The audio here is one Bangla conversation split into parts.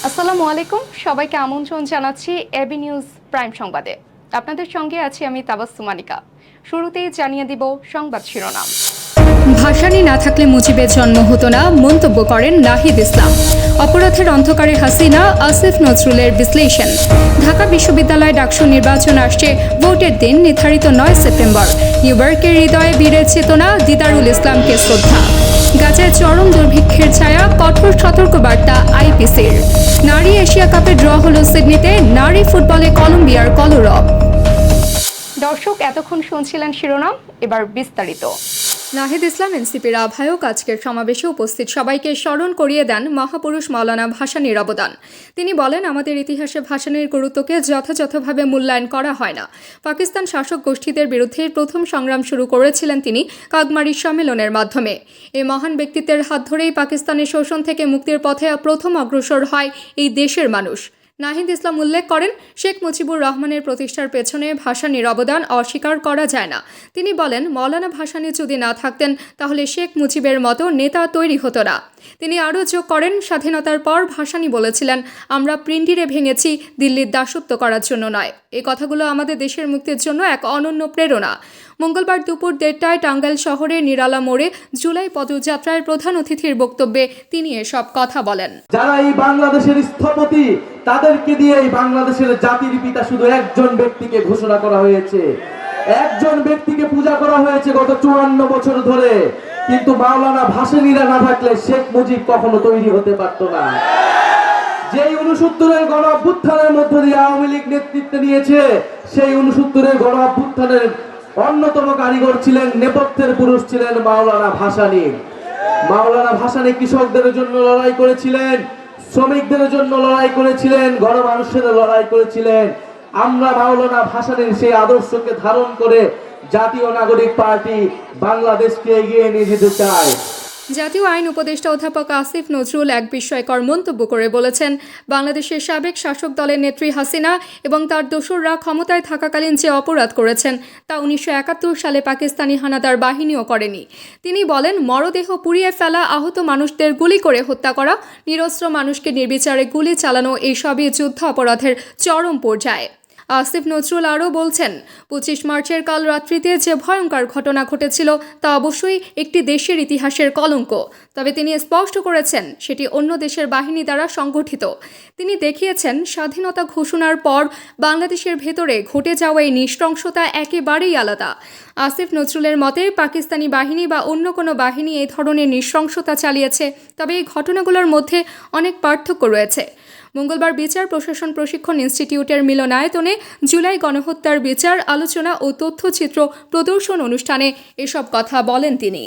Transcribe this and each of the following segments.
আসসালামু আলাইকুম, সবাইকে আমন্ত্রণ জানাচ্ছি এবি নিউজ প্রাইম সংবাদে। আপনাদের সঙ্গে আছি আমি তাবাসসুমানিকা। শুরুতেই জানিয়ে দিব সংবাদ শিরোনাম। ভাসানী না থাকলে মুজিবের জন্ম হতো না, মন্তব্য করেন নাহিদ ইসলাম। অপরাধের অন্ধকারে হাসিনা, আসিফ নজরুলের বিশ্লেষণ। ঢাকা বিশ্ববিদ্যালয় ডাকসু নির্বাচন আসছে, ভোটের দিন নির্ধারিত 9 সেপ্টেম্বর। নিউইয়র্কের হৃদয়ে বীরের চেতনা, দিদারুল ইসলামকে শ্রদ্ধা। গাজায় চরম দুর্ভিক্ষের ছায়া, কঠোর সতর্কবার্তা আইপিসির। নারী এশিয়া কাপে ড্র হল সিডনিতে, নারী ফুটবলে কলম্বিয়ার কলরব। দর্শক, এতক্ষণ শুনছিলেন শিরোনাম, এবার বিস্তারিত। নাহিদ ইসলাম এনসিপির আহ্বায়ক আজকের সমাবেশে উপস্থিত সবাইকে স্মরণ করিয়ে দেন মহাপুরুষ মাওলানা ভাসানীর অবদান। তিনি বলেন, আমাদের ইতিহাসে ভাসানীর গুরুত্বকে যথাযথভাবে মূল্যায়ন করা হয় না। পাকিস্তান শাসক গোষ্ঠীদের বিরুদ্ধে প্রথম সংগ্রাম শুরু করেছিলেন তিনি কাগমারি সম্মেলনের মাধ্যমে। এই মহান ব্যক্তিত্বের হাত ধরেই পাকিস্তানের শোষণ থেকে মুক্তির পথে প্রথম অগ্রসর হয় এই দেশের মানুষ। নাহিদ ইসলাম উল্লেখ করেন, শেখ মুজিবুর রহমানের প্রতিষ্ঠার পেছনে ভাসানীর অবদান অস্বীকার করা যায় না। তিনি বলেন, মৌলানা ভাসানী যদি না থাকতেন তাহলে শেখ মুজিবের মতো নেতা তৈরি হতো না। তিনি আরও যোগ করেন, স্বাধীনতার পর ভাসানী বলেছিলেন, আমরা প্রিন্টিরে ভেঙেছি, দিল্লির দাসত্ব করার জন্য নয়। এই কথাগুলো আমাদের দেশের মুক্তির জন্য এক অনন্য প্রেরণা। মঙ্গলবার দুপুর 1:30টায় টাঙ্গাইল শহরের নিরালা মোড়ে জুলাই পদযাত্রায় প্রধান অতিথির বক্তব্যে তিনি এসব কথা বলেন। যারা এই বাংলাদেশের স্থপতি, তাদেরকে দিয়ে এই বাংলাদেশের জাতির পিতা শুধু একজন ব্যক্তিকে ঘোষণা করা হয়েছে, একজন ব্যক্তিকে পূজা করা হয়েছে গত 54 বছর ধরে। কিন্তু মাওলানা ভাসানীরা না থাকলে শেখ মুজিব কখনো তৈরি হতে পারতো না। যেই 69-এর গণ অভ্যুত্থানের মধ্য দিয়ে আওয়ামী লীগ নেতৃত্ব নিয়েছে, সেই 69-এর গণ অভ্যুত্থানের অন্যতম কারিগর ছিলেন, নেপথ্যের পুরুষ ছিলেন মাওলানা ভাসানী। মাওলানা ভাসানী কৃষকদের জন্য লড়াই করেছিলেন, শ্রমিকদের জন্য লড়াই করেছিলেন, গণমানুষের লড়াই করেছিলেন। আমরা মাওলানা ভাসানীর সেই আদর্শকে ধারণ করে জাতীয় নাগরিক পার্টি বাংলাদেশকে এগিয়ে নিয়ে যেতে চায়। জাতীয় আইন উপদেষ্টা অধ্যাপক আসিফ নজরুল এক বিস্ময়কর মন্তব্য করে বলেছেন, বাংলাদেশের সাবেক শাসক দলের নেত্রী হাসিনা এবং তার দোসররা ক্ষমতায় থাকাকালীন যে অপরাধ করেছেন তা 1971 সালে পাকিস্তানি হানাদার বাহিনীও করেনি। তিনি বলেন, মরদেহ পুড়িয়ে ফেলা, আহত মানুষদের গুলি করে হত্যা করা, নিরস্ত্র মানুষকে নির্বিচারে গুলি চালানো, এইসবই যুদ্ধ অপরাধের চরম পর্যায়ে। আসিফ নজরুল আরও বলছেন, 25 মার্চের কাল রাত্রিতে যে ভয়ঙ্কর ঘটনা ঘটেছিল তা অবশ্যই একটি দেশের ইতিহাসের কলঙ্ক। তবে তিনি স্পষ্ট করেছেন, সেটি অন্য দেশের বাহিনী দ্বারা সংগঠিত। তিনি দেখিয়েছেন, স্বাধীনতা ঘোষণার পর বাংলাদেশের ভেতরে ঘটে যাওয়া এই নৃশংসতা একেবারেই আলাদা। আসিফ নজরুলের মতে, পাকিস্তানি বাহিনী বা অন্য কোনো বাহিনী এই ধরনের নৃশংসতা চালিয়েছে, তবে এই ঘটনাগুলোর মধ্যে অনেক পার্থক্য রয়েছে। মঙ্গলবার বিচার প্রশাসন প্রশিক্ষণ ইনস্টিটিউটের মিলনায়তনে জুলাই গণহত্যার বিচার, আলোচনা ও তথ্যচিত্র প্রদর্শন অনুষ্ঠানে এসব কথা বলেন তিনি।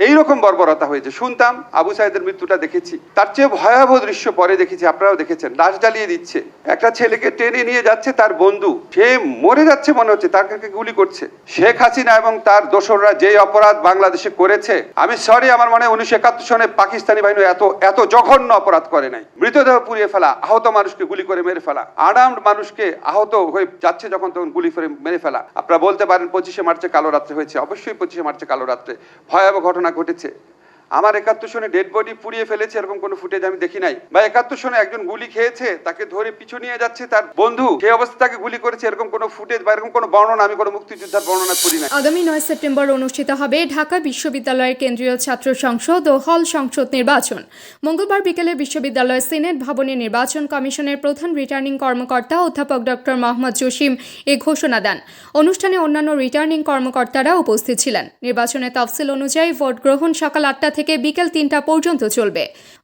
এইরকম বর্বরতা হয়েছে শুনতাম, আবু সাইদের মৃত্যুটা দেখেছি, তার চেয়ে ভয়াবহ দৃশ্য পরে দেখেছি, আপনারাও দেখেছেন, লাশ জ্বালিয়ে দিচ্ছে, একটা ছেলেকে টেনে নিয়ে যাচ্ছে তার বন্ধু, সে মরে যাচ্ছে মনে হচ্ছে, তাকে গুলি করছে। শেখ হাসিনা এবং তার দোসররা যে অপরাধ বাংলাদেশে করেছে, আমি সরি, আমার মনে হয় 1971 সনে পাকিস্তানি বাহিনী এত জঘন্য অপরাধ করে নাই। মৃতদেহ পুড়িয়ে ফেলা, আহত মানুষকে গুলি করে মেরে ফেলা, আর্মড মানুষকে আহত হয়ে যাচ্ছে যখন তখন গুলি করে মেরে ফেলা। আপনারা বলতে পারেন 25শে মার্চে কালো রাত্রে হয়েছে, অবশ্যই 25শে মার্চে কালো রাত্রে ভয়াবহ ঘটনা ঘটেছে। আমার 71 সনে ডেড বডি পুড়িয়ে ফেলেছে এরকম কোনো ফুটেজ আমি দেখি নাই। বা 71 সনে একজন গুলি খেয়েছে, তাকে ধরে পিছু নিয়ে যাচ্ছে তার বন্ধু, সেই অবস্থা তাকে গুলি করেছে, এরকম কোনো ফুটেজ বা এরকম কোনো বর্ণনা আমি কোনো মুক্তিযোদ্ধার বর্ণনা করি না। আগামী 9 সেপ্টেম্বর অনুষ্ঠিত হবে ঢাকা বিশ্ববিদ্যালয়ের কেন্দ্রীয় ছাত্র সংসদ ও হল সংসদ নির্বাচন। মঙ্গলবার বিকেলে বিশ্ববিদ্যালয়ের সিনেট ভবনে নির্বাচন কমিশনের প্রধান রিটার্নিং কর্মকর্তা অধ্যাপক ডক্টর মোহাম্মদ জসিম এ ঘোষণা দেন। অনুষ্ঠানে অন্যান্য রিটার্নিং কর্মকর্তারা উপস্থিত ছিলেন। নির্বাচনের তফসিল অনুযায়ী ভোট গ্রহণ সকাল 8টা থেকে বিকেল 3টা পর্যন্ত চলবে।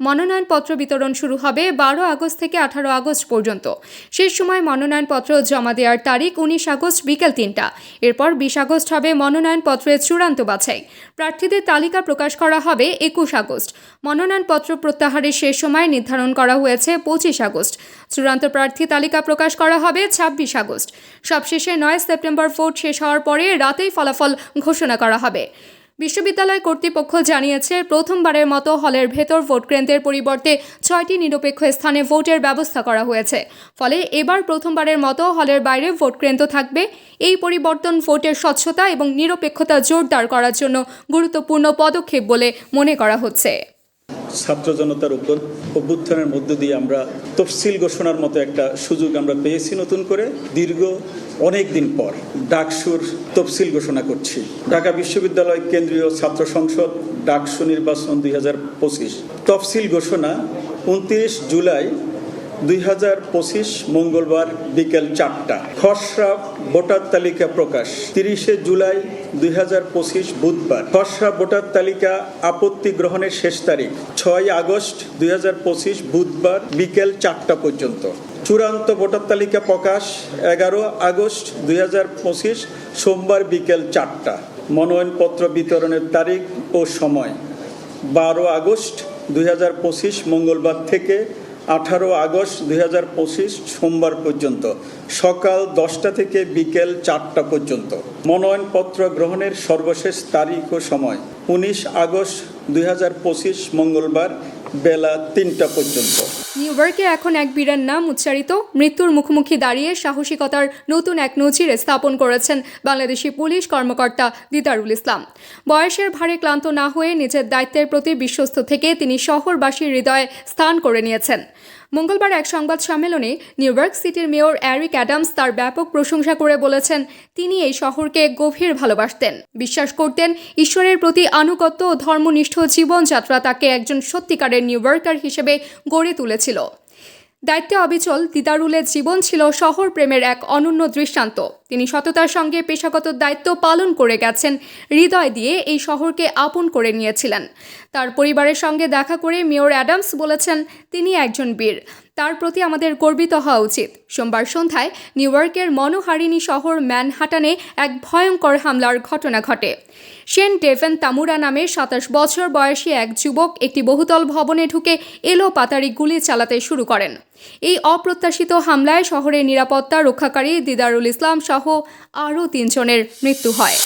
মনোনয়নপত্র বিতরণ শুরু হবে 12 আগস্ট থেকে 18 আগস্ট পর্যন্ত। শেষ সময় মনোনয়নপত্র জমা দেওয়ার তারিখ 19 আগস্ট বিকেল 3টা। এরপর 20 আগস্ট হবে মনোনয়নপত্রের চূড়ান্ত বাছাই। প্রার্থীদের তালিকা প্রকাশ করা হবে 21 আগস্ট। মনোনয়নপত্র প্রত্যাহারের শেষ সময় নির্ধারণ করা হয়েছে 25 আগস্ট। চূড়ান্ত প্রার্থী তালিকা প্রকাশ করা হবে 26 আগস্ট। সবশেষে 9 সেপ্টেম্বর ভোট শেষ হওয়ার পরে রাতেই ফলাফল ঘোষণা করা হবে। বিশ্ববিদ্যালয় কর্তৃপক্ষ জানিয়েছে, প্রথমবারের মতো হলের ভেতর ভোট কেন্দ্রের পরিবর্তে 6টি নিরপেক্ষ স্থানে ভোটের ব্যবস্থা করা হয়েছে। ফলে এবার প্রথমবারের মতো হলের বাইরে ভোট কেন্দ্র থাকবে। এই পরিবর্তন ভোটের স্বচ্ছতা এবং নিরপেক্ষতা জোরদার করার জন্য গুরুত্বপূর্ণ পদক্ষেপ বলে মনে করা হচ্ছে। ছাত্র জনতার অভ্যুত্থানের মধ্য দিয়ে আমরা তফসিল ঘোষণার মতো একটা সুযোগ আমরা পেয়েছি নতুন করে দীর্ঘ অনেক দিন পর ডাকসুর তফসিল ঘোষণা করছি। ঢাকা বিশ্ববিদ্যালয় কেন্দ্রীয় ছাত্র সংসদ ডাকসু নির্বাচন 2025 তফসিল ঘোষণা 29 জুলাই 2025 মঙ্গলবার বিকেল 4টা। খসড়া ভোটার তালিকা প্রকাশ 30 জুলাই 2025 বুধবার। খসড়া ভোটার তালিকা আপত্তি গ্রহণের শেষ তারিখ 6 আগস্ট 2025 বুধবার বিকেল 4টা পর্যন্ত। চূড়ান্ত ভোটার তালিকা প্রকাশ 11 আগস্ট 2025 সোমবার বিকেল 4টা। মনোনয়নপত্র বিতরণের তারিখ ও সময় 12 আগস্ট 2025 মঙ্গলবার থেকে 18 আগস্ট 2025 সোমবার পর্যন্ত সকাল 10টা থেকে বিকেল 4টা পর্যন্ত। মনোনয়নপত্র গ্রহণের সর্বশেষ তারিখ ও সময় 19 আগস্ট 2025 মঙ্গলবার বেলা 3টা পর্যন্ত। নিউ ইয়র্কে এখন এক বীরের নাম উচ্চারিত মৃত্যুর মুখোমুখি দাঁড়িয়ে সাহসিকতার নতুন এক নজির স্থাপন করেছেন বাংলাদেশি পুলিশ কর্মকর্তা দিদারুল ইসলাম। বয়সের ভারে ক্লান্ত না হয়ে নিজের দায়িত্বের প্রতি বিশ্বস্ত থেকে তিনি শহরবাসীর হৃদয়ে স্থান করে নিয়েছেন। মঙ্গলবার এক সংবাদ সম্মেলনে নিউ ইয়র্ক সিটির মেয়র এরিক অ্যাডামস তার ব্যাপক প্রশংসা করে বলেছেন তিনি এই শহরকে গভীর ভালোবাসতেন, বিশ্বাস করতেন ঈশ্বরের প্রতি আনুগত্য ও ধর্মনিষ্ঠ জীবনযাত্রা তাকে একজন সত্যিকারের নিউ ইয়র্কার হিসেবে গড়ে তুলেছিল। দায়িত্বে অবিচল দিদারুলের জীবন ছিল শহর প্রেমের এক অনন্য দৃষ্টান্ত। তিনি সততার সঙ্গে পেশাগত দায়িত্ব পালন করে গেছেন, হৃদয় দিয়ে এই শহরকে আপন করে নিয়েছিলেন। তার পরিবারের সঙ্গে দেখা করে মেয়র অ্যাডামস বলেছেন তিনি একজন বীর, তার প্রতি আমাদের গর্বিত হওয়া উচিত। সোমবার সন্ধ্যায় নিউ ইয়র্কের মনোহারিণী শহর ম্যানহাটানে এক ভয়ঙ্কর হামলার ঘটনা ঘটে। শেন ডেভেন তামুরা নামে 27 বছর বয়সী এক যুবক একটি বহুতল ভবনে ঢুকে এলোপাতাড়ি গুলি চালাতে শুরু করেন। এই অপ্রত্যাশিত হামলায় শহরের নিরাপত্তা রক্ষাকারী দিদারুল ইসলাম সহ আরও 3 জনের মৃত্যু হয়।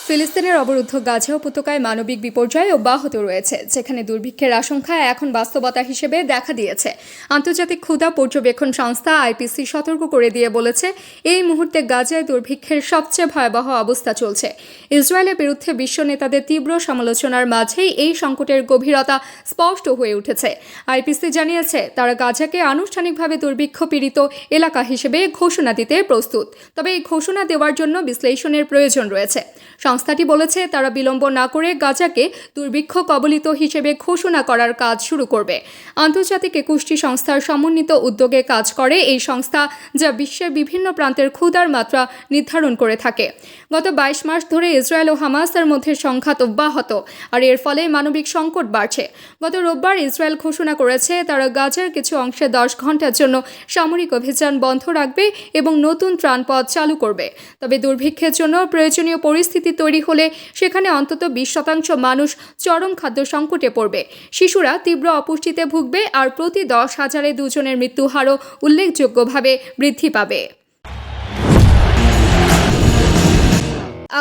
ফিলিস্তিনের অবরুদ্ধ গাজা উপত্যকায় মানবিক বিপর্যয় অব্যাহত রয়েছে, যেখানে দুর্ভিক্ষের আশঙ্কা এখন বাস্তবতা হিসেবে দেখা দিয়েছে। আন্তর্জাতিক ক্ষুধা পর্যবেক্ষণ সংস্থা আইপিসি সতর্ক করে দিয়ে বলেছে এই মুহূর্তে গাজায় দুর্ভিক্ষের সবচেয়ে ভয়াবহ অবস্থা চলছে। ইসরায়েলের বিরুদ্ধে বিশ্ব নেতাদের তীব্র সমালোচনার মাঝেই এই সংকটের গভীরতা স্পষ্ট হয়ে উঠেছে। আইপিসি জানিয়েছে তারা গাজাকে আনুষ্ঠানিকভাবে দুর্ভিক্ষ পীড়িত এলাকা হিসেবে ঘোষণা দিতে প্রস্তুত, তবে এই ঘোষণা দেওয়ার জন্য বিশ্লেষণের প্রয়োজন রয়েছে। সংস্থাটি বলেছে তারা বিলম্ব না করে গাজাকে দুর্ভিক্ষ কবলিত হিসেবে ঘোষণা করার কাজ শুরু করবে। আন্তর্জাতিক 21টি সংস্থার সমন্বিত উদ্যোগে কাজ করে এই সংস্থা, যা বিশ্বের বিভিন্ন প্রান্তের ক্ষুধার মাত্রা নির্ধারণ করে থাকে। গত 22 মাস ধরে ইসরায়েল ও হামাসের মধ্যে সংঘাত অব্যাহত, আর এর ফলে মানবিক সংকট বাড়ছে। গত রোববার ইসরায়েল ঘোষণা করেছে তারা গাজার কিছু অংশে 10 ঘন্টার জন্য সামরিক অভিযান বন্ধ রাখবে এবং নতুন ত্রাণপথ চালু করবে। তবে দুর্ভিক্ষের জন্য প্রয়োজনীয় পরিস্থিতি তৈরি হলে সেখানে অন্তত 20% মানুষ চরম খাদ্য সংকটে পড়বে। শিশুরা তীব্র অপুষ্টিতে ভুগবে, আর প্রতি 10,000-এ 2 জনের মৃত্যু হারও উল্লেখযোগ্যভাবে বৃদ্ধি পাবে।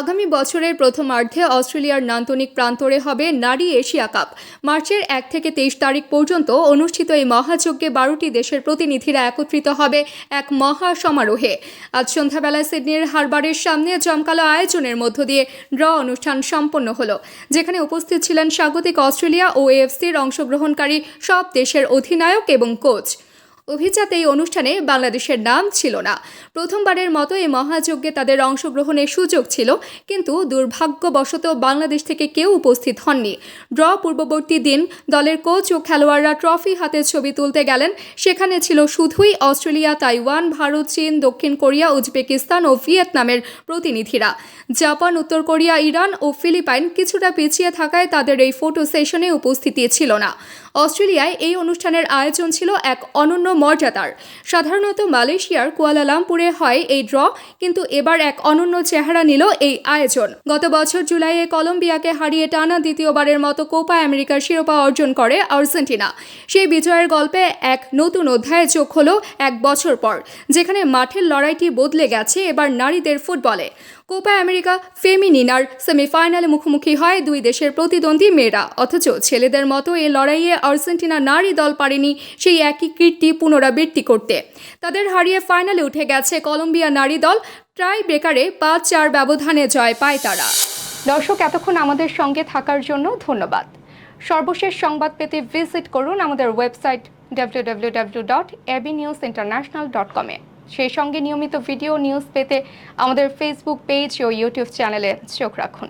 আগামী বছরের প্রথমার্ধে অস্ট্রেলিয়ার নান্তনিক প্রান্তরে হবে নারী এশিয়া কাপ। মার্চের 1 থেকে 23 তারিখ পর্যন্ত অনুষ্ঠিত এই মহাযজ্ঞে 12টি দেশের প্রতিনিধিরা একত্রিত হবে এক মহা সমারোহে। আজ সন্ধ্যাবেলায় সিডনির হারবারের সামনে জমকালো আয়োজনের মধ্য দিয়ে ড্র অনুষ্ঠান সম্পন্ন হলো, যেখানে উপস্থিত ছিলেন স্বাগতিক অস্ট্রেলিয়া ও এএফসির অংশগ্রহণকারী সব দেশের অধিনায়ক এবং কোচ। অভিজাত এই অনুষ্ঠানে বাংলাদেশের নাম ছিল না। প্রথমবারের মতো এই মহাযজ্ঞে তাদের অংশগ্রহণের সুযোগ ছিল, কিন্তু দুর্ভাগ্যবশত বাংলাদেশ থেকে কেউ উপস্থিত হননি। ড্র পূর্ববর্তী দিন দলের কোচ ও খেলোয়াড়রা ট্রফি হাতে ছবি তুলতে গেলেন। সেখানে ছিল শুধুই অস্ট্রেলিয়া, তাইওয়ান, ভারত, চীন, দক্ষিণ কোরিয়া, উজবেকিস্তান ও ভিয়েতনামের প্রতিনিধিরা। জাপান, উত্তর কোরিয়া, ইরান ও ফিলিপাইন কিছুটা পিছিয়ে থাকায় তাদের এই ফটো সেশনে উপস্থিতি ছিল না। অস্ট্রেলিয়ায় এই অনুষ্ঠানের আয়োজন ছিল এক অনন্য মর্যাদার। সাধারণত মালয়েশিয়ার কুয়ালালামপুরে হয় এই ড্র, কিন্তু এবার এক অনন্য চেহারা নিল এই আয়োজন। গত বছর জুলাইয়ে কলম্বিয়াকে হারিয়ে টানা দ্বিতীয়বারের মতো কোপা আমেরিকার শিরোপা অর্জন করে আর্জেন্টিনা। সেই বিজয়ের গল্পে এক নতুন অধ্যায় যোগ হলো 1 বছর পর, যেখানে মাঠের লড়াইটি বদলে গেছে এবার নারীদের ফুটবলে। কোপা আমেরিকা ফেমিনিনার সেমিফাইনালে মুখোমুখি হয় 2 দেশের প্রতিদ্বন্দ্বী মেয়েরা, অথচ ছেলেদের মতো এ লড়াইয়ে আর্জেন্টিনা নারী দল পারেনি সেই একই কীর্তি পুনরাবৃত্তি করতে। তাদের হারিয়ে ফাইনালে উঠে গেছে কলম্বিয়া নারী দল। টাই ব্রেকারে 5-4 ব্যবধানে জয় পায় তারা। দর্শক, এতক্ষণ আমাদের সঙ্গে থাকার জন্য ধন্যবাদ। সর্বশেষ সংবাদ পেতে ভিজিট করুন আমাদের ওয়েবসাইট www.abnewsinternational.com এ। সেই সঙ্গে নিয়মিত ভিডিও নিউজ পেতে আমাদের ফেসবুক পেজ ও ইউটিউব চ্যানেলে চোখ রাখুন।